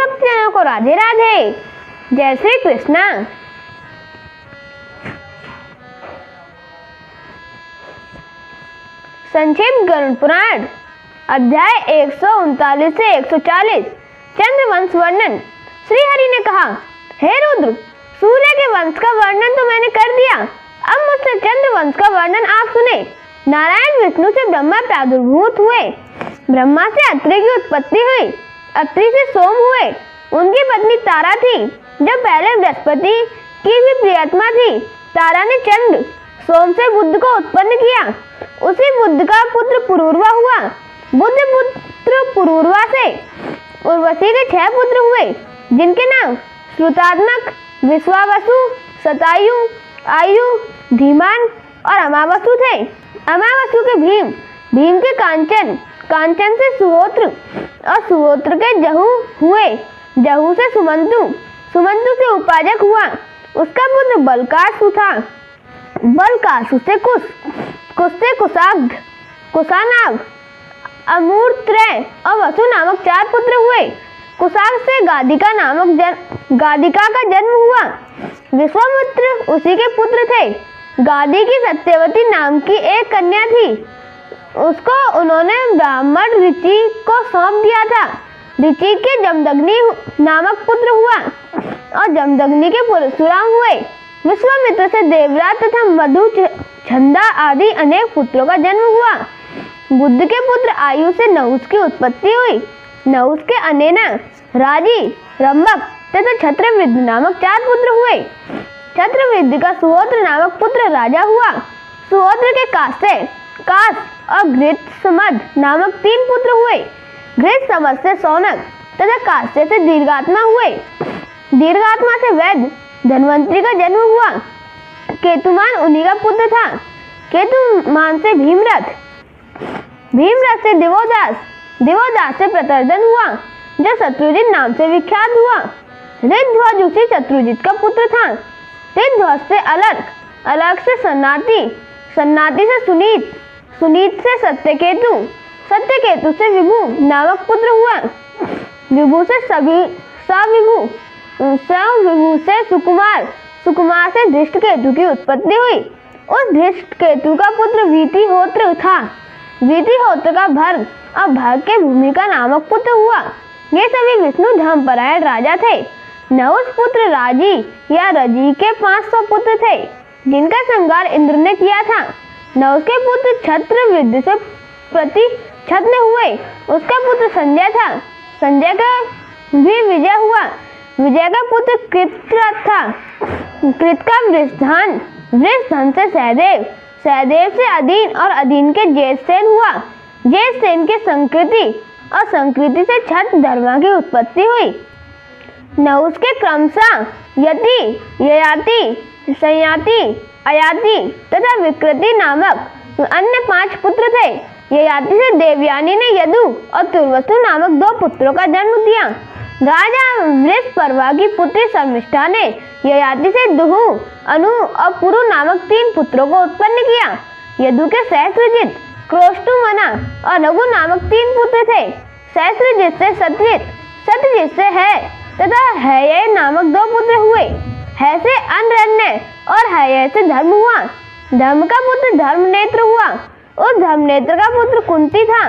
भक्तजनों को राधे राधे। जय श्री कृष्णा। संक्षिप्त गरुड़ पुराण अध्याय 139 से 140 चंद्रवंश वर्णन। श्री हरि ने कहा, हे रुद्र, सूर्य के वंश का वर्णन तो मैंने कर दिया, अब मुझसे चंद्रवंश का वर्णन आप सुने। नारायण विष्णु से ब्रह्मा प्रादुर्भूत हुए, ब्रह्मा से अत्रि की उत्पत्ति हुई, अत्रि से सोम हुए, उनकी पत्नी तारा थी, जो पहले बृहस्पति की भी प्रियतमा थी। तारा ने चंद्र, सोम से बुध को उत्पन्न किया, उसी बुध का पुत्र पुरूरवा हुआ। बुध पुत्र पुरूरवा से उर्वशी के 6 पुत्र हुए, जिनके नाम श्रुतात्मक, विश्वावसु, शतायु, आयु, धीमान और अमावसु थे। अमावसु के भीम, भीम के कांचन, कांचन से सुहोत्र और सुहोत्र के जहू हुए, जहू से सुमंतु, सुमंतु से उपाजक हुआ। उसका पुत्र बलकासु था, बलकासु से कुश, कुश से कुशाग्ध, कुशानाग, अमूर्त्रय और वसु नामक 4 पुत्र हुए। कुशाग्ध से गादिका गादिका का जन्म हुआ। विश्वामित्र उसी के पुत्र थे। गादी की सत्यवती नाम की एक कन्या थी, उसको उन्होंने ब्राह्मण ऋचि को सौंप दिया था। ऋचि के जमदग्नि नामक पुत्र हुआ और जमदग्नि के परशुराम हुए। विश्वामित्र से देवराज तथा मधु, छंदा आदि अनेक पुत्रों का जन्म हुआ। बुद्ध के पुत्र आयु से नहुस की उत्पत्ति हुई। नहुस के अनेना, राजी, रंभक तथा छत्रवृद्धि नामक 4 पुत्र हुए। छत्रवृद्धि का सुहोत्र नामक पुत्र राजा हुआ। सुहोत्र के कास और घृतसमद नामक 3 पुत्र हुए। घृतसमद से सौनक तथा कास्य से दीर्घात्मा हुए। दीर्घात्मा से वैद्य धन्वंतरी का जन्म हुआ। केतुमान उन्हीं का पुत्र था। केतुमान से भीमरथ, भीमरथ से दिवोदास, दिवोदास से प्रतर्दन हुआ, जो शत्रुजित नाम से विख्यात हुआ। ऋध्वज उसी शत्रुजित का पुत्र था। ऋध्वज से अलर्क, अलर्क से सन्नाति, सन्नाति से सुनीत, सुनीत से सत्यकेतु, सत्यकेतु से विभु नामक पुत्र हुआ। विभु से सविभु, सविभु से सुकुमार, सुकुमार से धृष्टकेतु की उत्पत्ति हुई। उस धृष्टकेतु का पुत्र वीतिहोत्र था। वीतिहोत्र का भर्ग और भर्ग के भूमिका नामक पुत्र हुआ। ये सभी विष्णु धर्मपरायण राजा थे। नहुस पुत्र राजी या रजी के 500 पुत्र थे, जिनका संहार इंद्र ने किया था। नहुस के पुत्र छत्रवृद्धि से प्रतिछत्र हुए। उसका पुत्र संजय था। संजय का भी विजय हुआ। विजय का पुत्र कृतरथ था। कृत का वृषधन, वृषधन से सहदेव, सहदेव से अदीन और अदीन के जेठसेन हुआ। जेठसेन के संकृति और संकृति से छत्र धर्मा की उत्पत्ति हुई। नहुस के क्रमशः यति, ययाति, संयाति, अयाति तथा विकृति नामक अन्य 5 पुत्र थे। ययाति से देवयानी ने यदु और तुर्वसु नामक 2 पुत्रों का जन्म दिया। राजा वृषपर्वा की पुत्री शर्मिष्ठा ने ययाति से दुहु, अनु और पुरु नामक 3 पुत्रों को उत्पन्न किया। यदु के सहस्त्रजित, क्रोष्टुमना और रघु नामक 3 पुत्र थे। सहस्त्रजित से सतजित, सतजित से है तथा हय नामक 2 पुत्र हुए। है से अनरण्य और हय से धर्म हुआ। धर्म का पुत्र धर्मनेत्र हुआ। उस धर्मनेत्र का पुत्र कुंती था।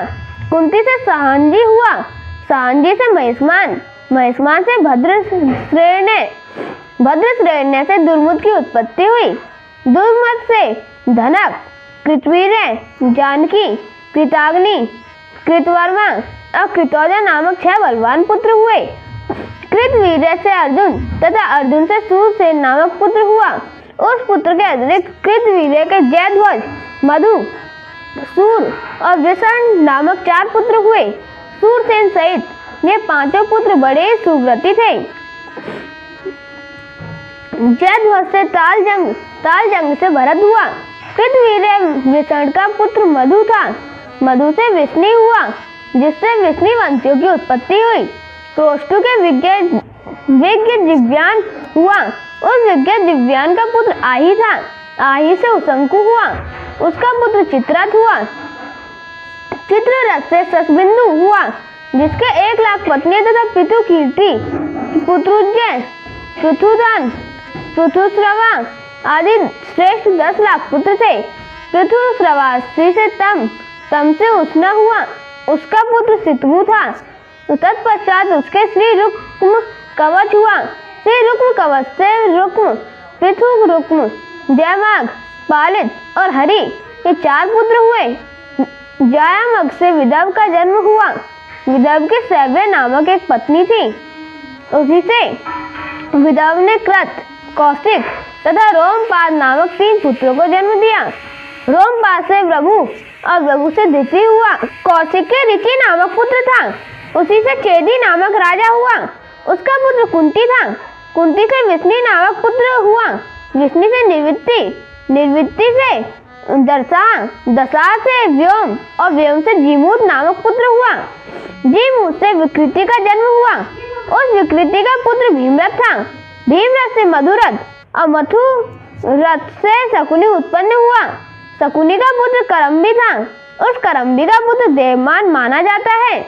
कुंती से सहंजी हुआ। सहंजी से महेशमान, महेशमान से भद्रश्रेण्य, भद्रश्रेण्य से दुर्मुद की उत्पत्ति हुई। दुर्मुद से धनक, कृतवीर्य, जानकी, कृताग्नि, कृतवर्मा और कृतौजा नामक 6 बलवान पुत्र हुए। कृतवीर्य से अर्जुन तथा अर्जुन से सूरसेन नामक पुत्र हुआ। उस पुत्र के अतिरिक्त कृतवीर्य के जयध्वज, मधु, सूर और वृषण नामक 4 पुत्र हुए। सूरसेन सहित ये 5 पुत्र बड़े सुव्रती थे। जयध्वज से तालजंग, तालजंग से भरत हुआ। कृतवीर्य वृषण का पुत्र मधु था। मधु से विष्णु हुआ, जिससे विष्णु वंशियों की उत्पत्ति हुई। क्रोष्टु के विज्ञ दिव्यान हुआ। उस विज्ञ दिव्यान का पुत्र आही था। आही से उसंकु हुआ। उसका पुत्र चित्ररथ हुआ। चित्ररथ से ससबिंदु हुआ। जिसके 1,00,000 पत्नियां तथा पितु कीर्ति, पुत्रुज्जय, पृथुधन, पृथुश्रवा आदि श्रेष्ठ 10,00,000 पुत्र थे। पृथुश्रवा स्त्री से तम से उष्णा हुआ, उसका पुत्र सितवु था। तत्पश्चात उसके श्री रुक्म कवच हुआ। श्री रुक्म कवच से रुक्म, पृथु रुक्म, जयमाग, पालित और हरि ये 4 पुत्र हुए। जयामग से विदव का जन्म हुआ। विदव के सैव्य नामक एक पत्नी थी। उसी से विदव ने कृत, कौशिक तथा रोमपाद नामक 3 पुत्रों को जन्म दिया। रोमपाद से प्रभु और प्रभु से ऋषि हुआ। कौशिक के ऋषि नामक पुत्र था। उसी से चेदी नामक राजा हुआ। उसका पुत्र कुंती था। कुंती से विष्णु नामक पुत्र हुआ। विष्णु से निर्वृत्ति, निर्वृत्ति से दशा, दशा से व्योम और व्योम से जीमूत नामक पुत्र हुआ। जीमूत से विकृति का जन्म हुआ। उस विकृति का पुत्र भीमरथ था। भीमरथ से मधुरथ और मथुरथ से शकुनी उत्पन्न हुआ। शकुनी का पुत्र करम्बी था। उस करम्बी का पुत्र देवमान माना जाता है।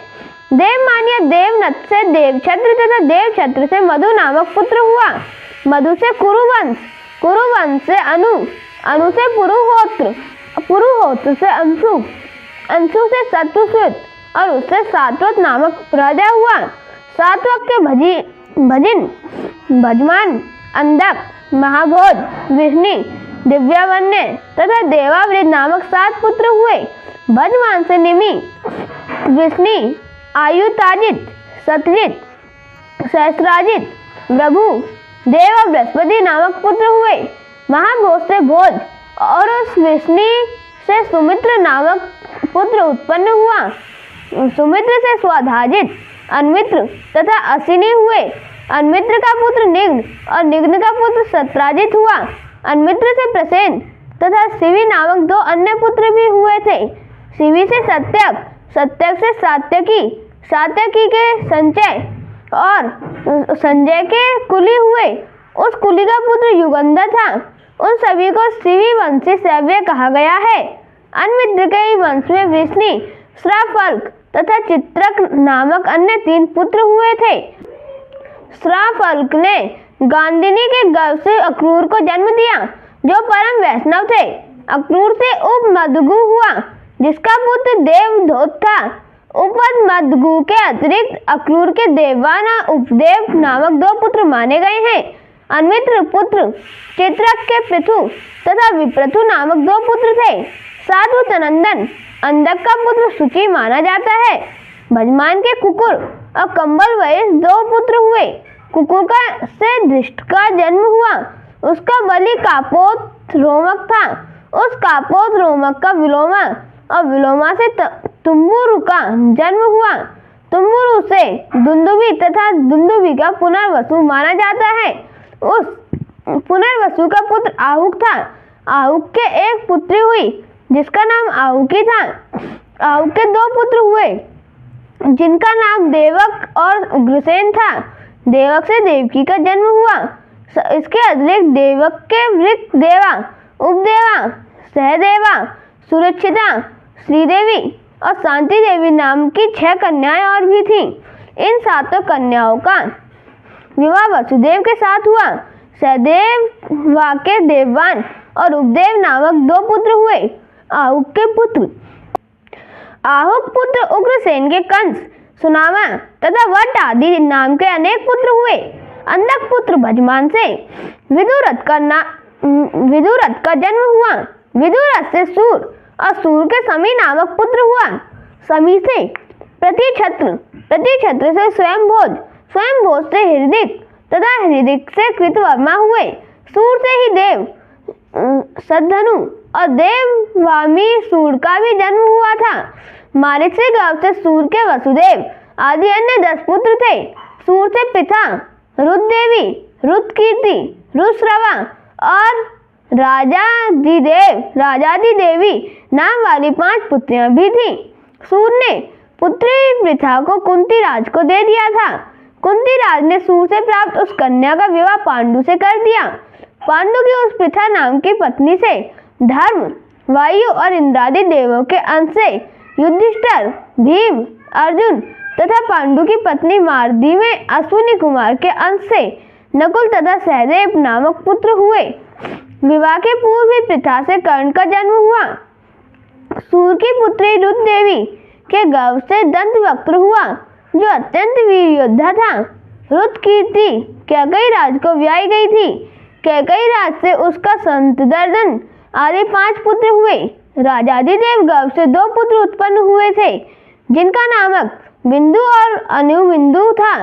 देवमान या देवनथ से देवछत्र तथा देवछत्र से मधु नामक पुत्र हुआ। मधु से कुरुवंश, कुरुवंश से अनु, अनु से पुरुहोत्र, पुरुहोत्र से अंशु, अंशु से सत्वश्वेत और उससे सात्वत नामक राजा हुआ। सात्वत के भजिन, भजमान, अंधक, महाभोज, विष्णु, दिव्यावन्य तथा देवावृत नामक 7 पुत्र हुए। भजमान से निमि, विष्णु, आयुताजित, सतजित, सहस्राजित, प्रभु, देव और बृहस्पति नामक पुत्र हुए। महाभोज से भोज और उस विष्णु से सुमित्र नामक पुत्र उत्पन्न हुआ। सुमित्र से स्वधाजित, अन्मित्र तथा असिनी हुए। अन्मित्र का पुत्र निग्न और निग्न का पुत्र सत्राजित हुआ। अन्मित्र से प्रसेन तथा शिवी नामक 2 अन्य पुत्र भी हुए थे। शिवी से सत्यक, सत्यक से सात्यकी, सात्यकी के संचय और संजय के कुली हुए। उस कुली का पुत्र युगंधर था। उन सभी को शिवी वंशी सैव्य कहा गया है। अन्मित्र के ही वंश में वृष्णि, श्राफल्क तथा चित्रक नामक अन्य 3 पुत्र हुए थे। श्राफल्क ने गांधिनी के गर्भ से अक्रूर को जन्म दिया, जो परम वैष्णव थे। अक्रूर से उपमदगु हुआ, जिसका पुत्र देवधोत था। उपमदगु के अतिरिक्त अक्रूर के देववान और उपदेव नामक 2 पुत्र माने गए हैं। अन्मित्र पुत्र चित्रक के पृथु तथा विप्रथु नामक 2 पुत्र थे। सात्वत नंदन, अंधक का पुत्र शुचि माना जाता है। भजमान के कुकुर और कंबल वयस 2 पुत्र हुए। कुकुर का से धृष्ट का जन्म हुआ। उसका बलि कापोत रोमक था। उस कापोत रोमक का विलोमा और विलोमा से तुम्बुरु का जन्म हुआ। तुम्बुरु से दुंदुबी तथा दुंदुबी का पुनर्वसु माना जाता है। उस पुनर्वसु का पुत्र आहुक था। आहुक के एक पुत्री हुई, जिसका नाम आहुकी था। आहुक के 2 पुत्र हुए, जिनका नाम देवक और उग्रसेन था। देवक से देवकी का जन्म हुआ। इसके अतिरिक्त देवक के वृक देवा, उपदेवा, सहदेवा, सुरक्षिता, श्रीदेवी और शांति देवी नाम की 6 कन्याएं और भी थीं। इन 7 कन्याओं का विवाह वसुदेव के साथ हुआ। सहदेव के देववान और उपदेव नामक 2 पुत्र हुए। आहुक के पुत्र, आहुक पुत्र उग्रसेन के कंस, सुनामा तथा वट आदि नाम के अनेक पुत्र हुए। अंधक पुत्र भजमान से विदुरथ का जन्म हुआ। विदुरथ से सूर और सूर के समी नामक पुत्र हुआ। समी से प्रतिक्षत्र, प्रतिक्षत्र से स्वयंभोज, स्वयंभोज से हृदिक तथा हृदिक से कृतवर्मा हुए। सूर से ही देव सद्धनु और देववामी सूर का भी जन्म हुआ था। मारिच से गर्भ से सूर के वसुदेव आदि अन्य 10 पुत्र थे। सूर से पिता रुद्रदेवी, रुद्रकीर्ति, रुद्रश्रवा और राजादिदेवी नाम वाली 5 पुत्रियां भी थीं। सूर ने पुत्री पृथा को कुंती राज को दे दिया था। कुंती राज ने सूर से प्राप्त उस कन्या का विवाह पांडु से कर दिया। पांडु की उस पृथा नाम की पत्नी से धर्म, वायु और इंद्रादि देवों के अंश से युधिष्ठिर, भीम, अर्जुन तथा पांडु की पत्नी मारदी में अश्विनी कुमार के अंश से नकुल तथा सहदेव नामक पुत्र हुए। विवाह के पूर्व ही प्रथा से कर्ण का जन्म हुआ। सूर की पुत्री रुद्र देवी के गर्भ से दंतवक्त्र हुआ, जो अत्यंत वीर योद्धा था। रुद्र कीर्ति कैकेयी राज को ब्याही गई थी। कैकेयी राज से उसका संतदर्दन आदि 5 पुत्र हुए। राजाधिदेव गर्भ से 2 पुत्र उत्पन्न हुए थे, जिनका नामक बिंदु और अनुबिंदु था।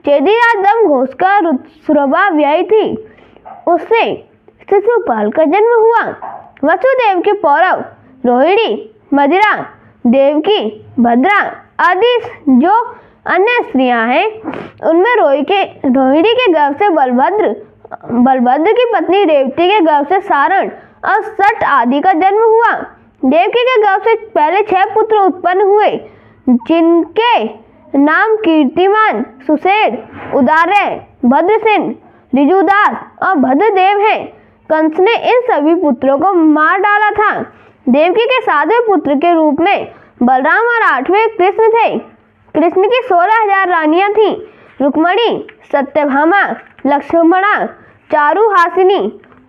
चेदीराज दमघोष का रुद्रसुरभा ब्याही थी, उससे शिशुपाल का जन्म हुआ। वसुदेव के पौरव रोहिणी, मदिरा, देवकी, भद्रा आदि जो अन्य स्त्रियां हैं, उनमें रोहिणी के गर्भ से बलभद्र की पत्नी रेवती के गर्भ से सारण और सट आदि का जन्म हुआ। देवकी के गर्भ से पहले 6 पुत्र उत्पन्न हुए, जिनके नाम कीर्तिमान, सुशेर, उदारय, भद्रसेन, ऋजुदास और भद्रदेव हैं। कंस ने इन सभी पुत्रों को मार डाला था। देवकी के 7वें पुत्र के रूप में बलराम और 8वें कृष्ण थे। कृष्ण की 16,000 रानियां थीं। रुक्मणी, सत्यभामा, लक्ष्मणा, चारुहासिनी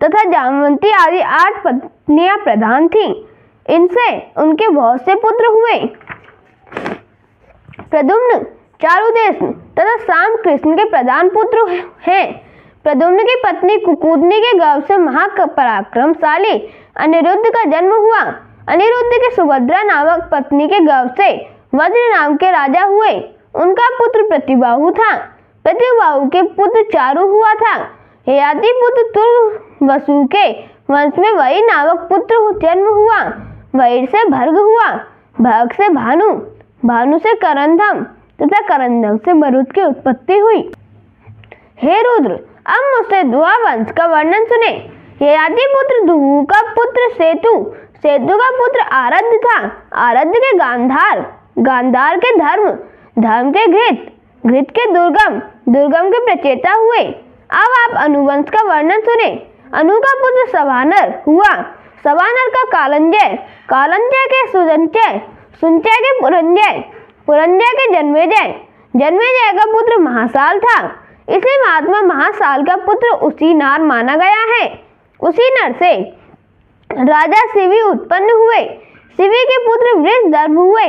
तथा जामवंती आदि 8 पत्नियां प्रधान थीं। इनसे उनके बहुत से पुत्र हुए। प्रद्युम्न, चारुदेश तथा साम कृष्ण के प्रधान पुत्र हैं। प्रद्युम्न की पत्नी कुकुदनी के गर्भ से महापराक्रमशाली अनिरुद्ध का जन्म हुआ। अनिरुद्ध की सुभद्रा नामक पत्नी के गर्भ से वज्र नाम के राजा हुए। उनका पुत्र प्रतिबाहु था। प्रतिबाहु के पुत्र चारु हुआ था। ययाति पुत्र तुर्व वसु के वंश में वही नामक पुत्र जन्म हुआ। वैर से भर्ग हुआ, भर्ग से भानु, भानु से करंदम तथा करंदम से मरुत की उत्पत्ति हुई। हे रुद्र, अब मुझसे दुआ वंश का वर्णन सुने। ययाति पुत्र दुहु का पुत्र सेतु, सेतु का पुत्र आरध्य था। आरध्य के गांधार, गांधार के धर्म, धर्म के घृत, घृत के दुर्गम, दुर्गम के प्रचेता हुए। अब आप अनुवंश का वर्णन सुने। अनु का पुत्र सवानर हुआ। सवानर का कालंजय, कालंजय के सुजंचय, सुंचय के पुरंजय, पुरंजय के जन्मेजय, जन्मेजय का पुत्र महासाल था। इसी महात्मा महासाल का पुत्र उसी नार माना गया है। उसी नर से राजा शिवी उत्पन्न हुए। शिवी के पुत्र वृषदर्भ हुए।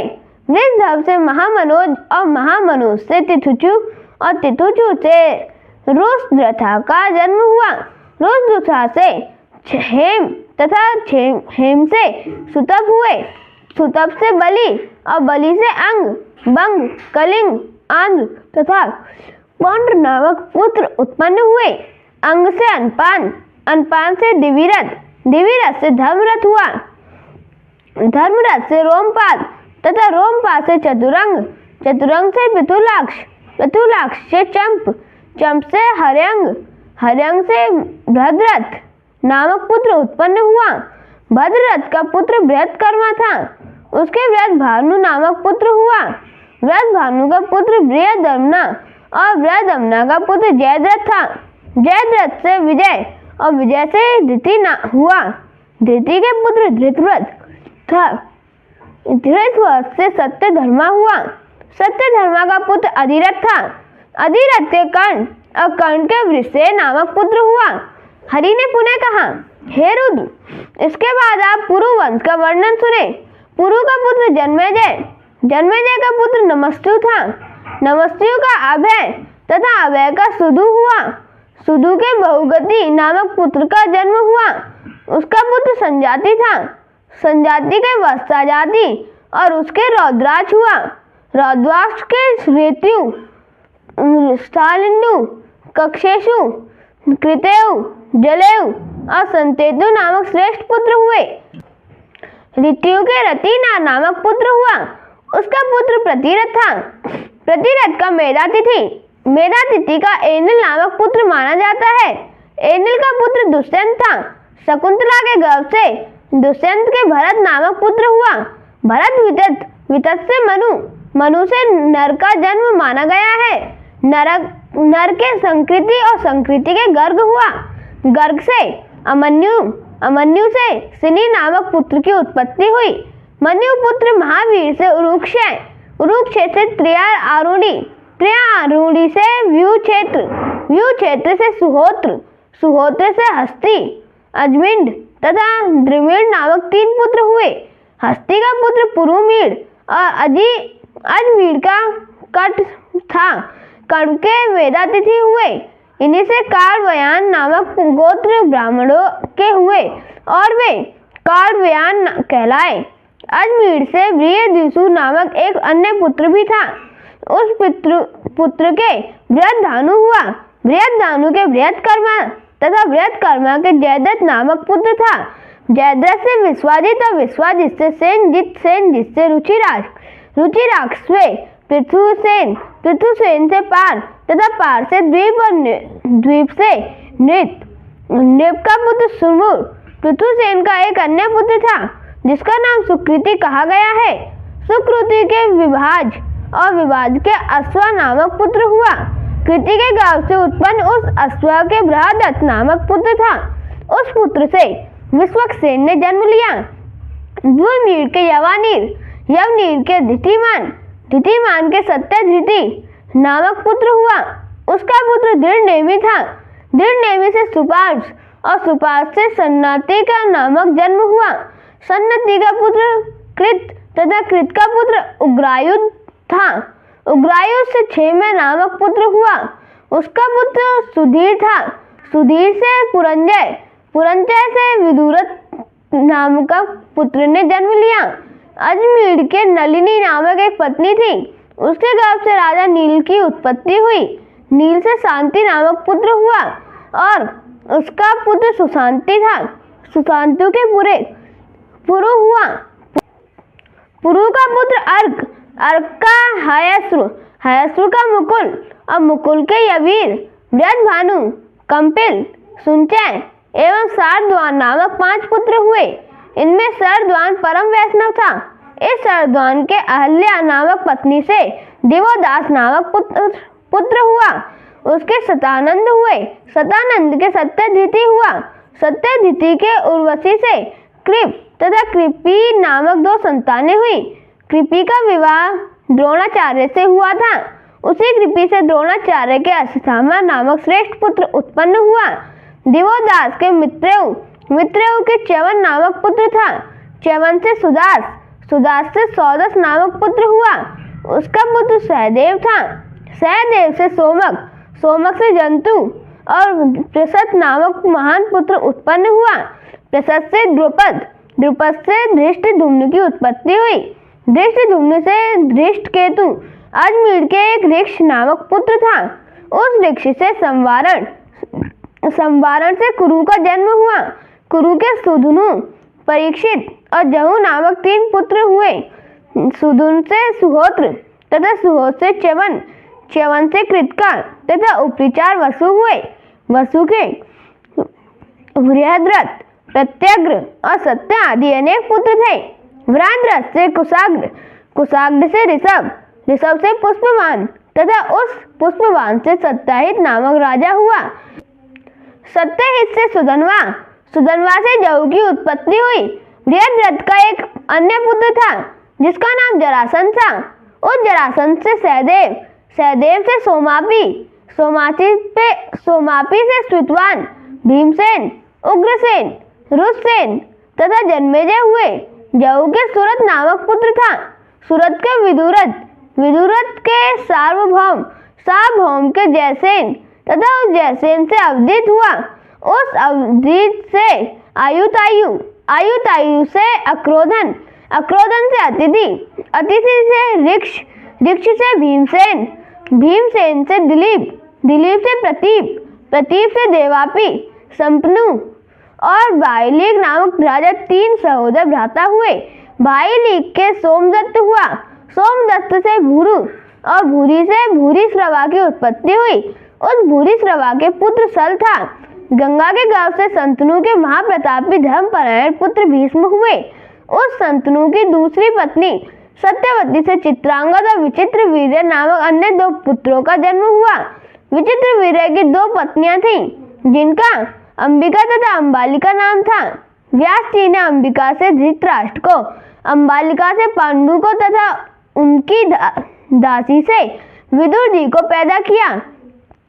वृषदर्भ से महामनोज और महामनोज से तिथुचु और तिथुचु से रुद्रथा का जन्म हुआ। रुद्रथा से हेम तथा हेम से सुतप हुए। सुतप से बलि और बलि से अंग, बंग, कलिंग, आंध्र तथा पौंड्र नामक पुत्र उत्पन्न हुए। अंग से अनपान, अनपान से दिविरथ, दिविरथ से धर्मरथ हुआ। धर्मरथ से रोमपाद तथा रोमपाद से चतुरंग, चतुरंग से पितुलाक्ष, पितुलाक्ष से चंप, चंप से हर्यंग, हर्यंग से भद्रथ नामक पुत्र उत्पन्न हुआ। भद्रथ का पुत्र बृहत्कर्मा था। उसके बृहद भानु नामक पुत्र हुआ। बृहद भानु का पुत्र बृहदम्ना और बृहदम्ना का पुत्र जयद्रथ था। जयद्रथ से विजय और विजय से धृति हुआ। धृति के पुत्र धृतव्रत था। धृतव्रत से सत्यधर्मा हुआ। सत्यधर्मा का पुत्र अधिरथ था। अधिरथ से कर्ण और कर्ण के वृषे नामक पुत्र हुआ। हरि ने पुनः कहा, हे रुद्र, इसके बाद आप पुरु वंश का वर्णन सुने। पुरु का पुत्र जन्मेजय, जन्मेजय का पुत्र नमस्तु था। नमस्तु का अभय तथा अभय का सुदु हुआ। सुदु के बहुगति नामक पुत्र का जन्म हुआ। उसका पुत्र संजाति था। संजाति के वत्सा जाति और उसके रौद्राक्ष हुआ। रौद्राक्ष के ऋतु, स्थालिंदु, कक्षेशु, कृतेयु, जलेयु और संतेतु नामक श्रेष्ठ पुत्र हुए। ऋतु के रतिना नामक पुत्र हुआ। उसका पुत्र प्रतिरथ था। प्रतिरथ का मेधातिथि, मेधातिथि का एनिल नामक पुत्र माना जाता है। एनिल का पुत्र दुष्यंत था। शकुंतला के गर्भ से दुष्यंत के भरत नामक पुत्र हुआ। भरत वितत, वितत से मनु, मनु से नर का जन्म माना गया है। नर के संकृति और संकृति के गर्ग हुआ। गर्ग से अमन्यु, अमन्यु से सिनी नामक पुत्र की उत्पत्ति हुई। मन्यु पुत्र महावीर से उरुक्षय, उरुक्षेत्र से त्रियारूढ़ी से व्यू क्षेत्र से सुहोत्र से हस्ती, अजमिंड तथा द्रविड़ नामक 3 पुत्र हुए। हस्ती का पुत्र पुरुमीड और अजमीड का कट था। कर्ण के वेदातिथि हुए। इन्हीं से कार्वयान नामक गोत्र ब्राह्मणों के हुए और वे कार्वयान कहलाए। अजमीड से बृहद्विषु नामक एक अन्य पुत्र भी था। उस पुत्र के बृहद्धानु हुआ। बृहद्धानु के बृहत्कर्मा तथा बृहत्कर्मा के जयद्रथ नामक पुत्र था। जयद्रथ से विश्वाजित और विश्वाजित से सेनजित से रुचिराक्ष से पृथुसेन से पार तथा पार से द्वीप और द्वीप से नृप का पुत्र सुमुर। पृथुसेन का एक अन्य पुत्र था जिसका नाम सुकृति कहा गया है। सुकृति के विभाज के अश्वा नामक पुत्र हुआ। कृति के गांव से उत्पन्न उस अश्वा के बृहदत्त नामक पुत्र था। उस पुत्र से विश्वक्सेन ने जन्म लिया। द्विमीड के यवनीर के धृतिमान के सत्यधृति नामक पुत्र हुआ। उसका पुत्र दृढ़नेमि था। दृढ़नेमि से सुपार्स और सुपार्स से सन्नति का नामक जन्म हुआ। सन्नति का पुत्र कृत तथा कृत का पुत्र उग्रायुध था। उग्रायुध से क्षेम नामक पुत्र हुआ। उसका पुत्र सुधीर था। सुधीर से पुरंजय से विदुरथ नाम का पुत्र ने जन्म लिया। अजमीड के नलिनी नामक एक पत्नी थी। उसके गर्भ से राजा नील की उत्पत्ति हुई। नील से शांति नामक पुत्र हुआ और उसका पुत्र सुशांति था। सुशांतु के पुरु हुआ। पुरु का पुत्र अर्क का हयस्रु का मुकुल और मुकुल के यवीर, बृहद्भानु, कंपिल, सुंचय एवं सरद्वान नामक 5 पुत्र हुए। इनमें सरद्वान परम वैष्णव था। इस सरद्वान के अहल्या नामक पत्नी से दिवोदास नामक पुत्र हुआ। उसके सतानंद हुए। सतानंद के सत्यधृति हुआ। सत्यधृति के उर्वशी से कृप तथा कृपी नामक 2 संतानें हुई। कृपि का विवाह द्रोणाचार्य से हुआ था। उसी कृपि से द्रोणाचार्य के अश्वत्थामा नामक श्रेष्ठ पुत्र उत्पन्न हुआ। दिवोदास के मित्रेय के च्यवन नामक पुत्र था। च्यवन से सुदास से सौदस नामक पुत्र हुआ। उसका पुत्र सहदेव था। सहदेव से सोमक से जंतु और प्रसत नामक महान पुत्र उत्पन्न हुआ। प्रसत से द्रुपद से धृष्टद्युम्न की उत्पत्ति हुई। धृष्टद्युम्न से धृष्टकेतु अजमीड के एक ऋक्ष नामक पुत्र था। उस ऋक्ष से संवारण से कुरु का जन्म हुआ। कुरु के सुधनु, परीक्षित और जहु नामक 3 पुत्र हुए। सुधुन से सुहोत्र तथा सुहोत्र से च्यवन से कृतका तथा उपरिचार वसु हुए। वसु के बृहद्रथ, प्रत्यग्र और सत्य आदि अनेक पुत्र थे। बृहद्रथ से कुशाग्र से ऋषभ से पुष्पवान तथा उस पुष्पवान से सत्याहित नामक राजा हुआ। सत्यहित से सुधनवा से जहु की उत्पत्ति हुई। बृहद्रथ का एक अन्य पुत्र था जिसका नाम जरासंध था। उस जरासंध से सहदेव से सोमापी से श्रुतवान, भीमसेन, उग्रसेन, रुद्रसेन तथा जन्मेजय हुए। जहु के सूरत नामक पुत्र था। सूरत के विदुरथ के सार्वभौम के जयसेन तथा उस जयसेन से अवधित हुआ। उस अवधित से आयुतायु से अक्रोधन से अतिथि से ऋक्ष से भीमसेन से दिलीप से प्रतीप से देवापी, संपनु और बाइलीक नामक राजा 3 सहोदर भ्राता हुए। बाइलीक के सोमदत्त हुआ। सोमदत्त से भूरु और भूरी से भूरिश्रवा की उत्पत्ति हुई। उस भूरिश्रवा के पुत्र सल था। गंगा के गांव से संतनु के महाप्रतापी धर्मपरायण पुत्र भीष्म हुए। उस संतनु की दूसरी पत्नी सत्यवती से चित्रांगद और विचित्र वीर्य नामक अन्य 2 पुत्रों का जन्म हुआ। विचित्र वीर्य की 2 पत्नियां थीं जिनका अंबिका तथा अंबालिका नाम था। व्यास जी ने अंबिका से धृतराष्ट्र को, अंबालिका से पांडु को तथा उनकी दासी से विदुर जी को पैदा किया।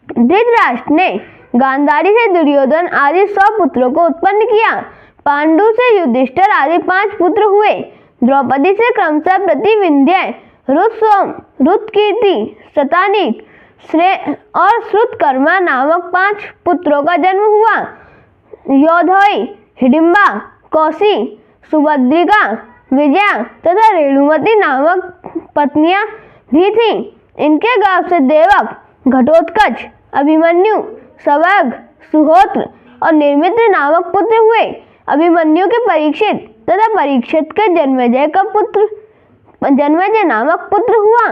धृतराष्ट्र ने गांधारी से दुर्योधन आदि 100 पुत्रों को उत्पन्न किया। पांडु से युधिष्ठिर आदि 5 पुत्र हुए। द्रौपदी से क्रमशः प्रतिविंध्य, रुतकीर्ति, शतानीक और श्रुतकर्मा नामक 5 पुत्रों का जन्म हुआ। योधोई, हिडिंबा, कौशी, सुभद्रिका, विजया तथा रेणुमती नामक पत्नियां भी थीं। इनके गर्भ से देवक, घटोत्कच, अभिमन्यु, सवग, सुहोत्र और निर्मित्र नामक पुत्र हुए। अभिमन्यु के परीक्षित तथा परीक्षित के जन्मेजय नामक पुत्र हुआ।